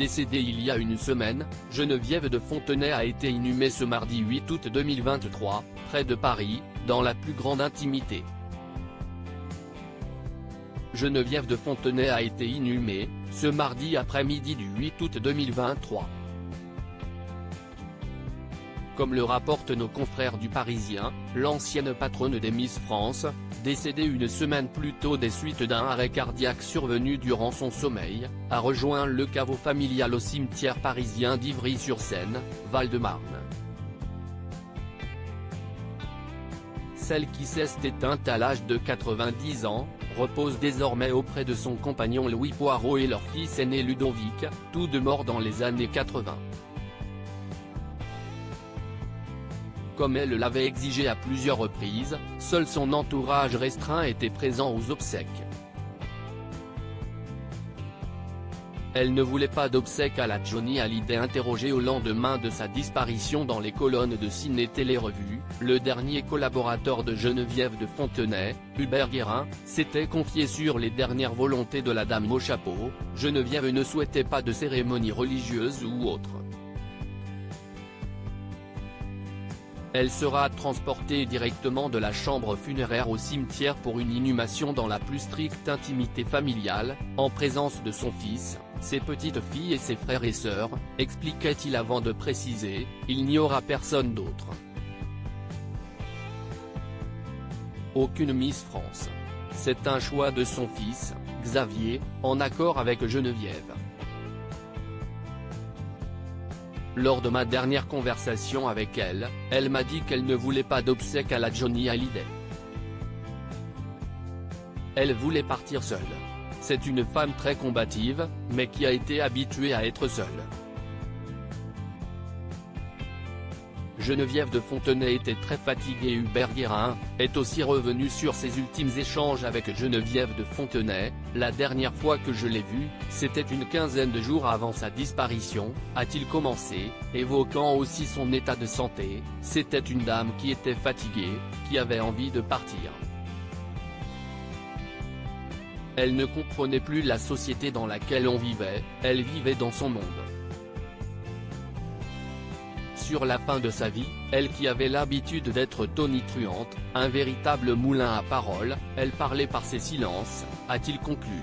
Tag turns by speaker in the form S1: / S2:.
S1: Décédée il y a une semaine, Geneviève de Fontenay a été inhumée ce mardi 8 août 2023, près de Paris, dans la plus grande intimité. Geneviève de Fontenay a été inhumée, ce mardi après-midi du 8 août 2023. Comme le rapportent nos confrères du Parisien, l'ancienne patronne des Miss France, décédée une semaine plus tôt des suites d'un arrêt cardiaque survenu durant son sommeil, a rejoint le caveau familial au cimetière parisien d'Ivry-sur-Seine, Val-de-Marne. Celle qui s'est éteinte à l'âge de 90 ans, repose désormais auprès de son compagnon Louis Poirot et leur fils aîné Ludovic, tous deux morts dans les années 80. Comme elle l'avait exigé à plusieurs reprises, seul son entourage restreint était présent aux obsèques. Elle ne voulait pas d'obsèques à la Johnny Hallyday. Interrogée au lendemain de sa disparition dans les colonnes de Ciné Télé Revue, le dernier collaborateur de Geneviève de Fontenay, Hubert Guérin, s'était confié sur les dernières volontés de la dame au chapeau. Geneviève ne souhaitait pas de cérémonie religieuse ou autre. Elle sera transportée directement de la chambre funéraire au cimetière pour une inhumation dans la plus stricte intimité familiale, en présence de son fils, ses petites filles et ses frères et sœurs, expliquait-il avant de préciser, il n'y aura personne d'autre. Aucune Miss France. C'est un choix de son fils, Xavier, en accord avec Geneviève. Lors de ma dernière conversation avec elle, elle m'a dit qu'elle ne voulait pas d'obsèques à la Johnny Hallyday. Elle voulait partir seule. C'est une femme très combative, mais qui a été habituée à être seule. Geneviève de Fontenay était très fatiguée. Hubert Guérin est aussi revenu sur ses ultimes échanges avec Geneviève de Fontenay. La dernière fois que je l'ai vue, c'était une quinzaine de jours avant sa disparition, a-t-il commencé, évoquant aussi son état de santé. C'était une dame qui était fatiguée, qui avait envie de partir. Elle ne comprenait plus la société dans laquelle on vivait, elle vivait dans son monde. Sur la fin de sa vie, elle qui avait l'habitude d'être tonitruante, un véritable moulin à paroles, elle parlait par ses silences, a-t-il conclu.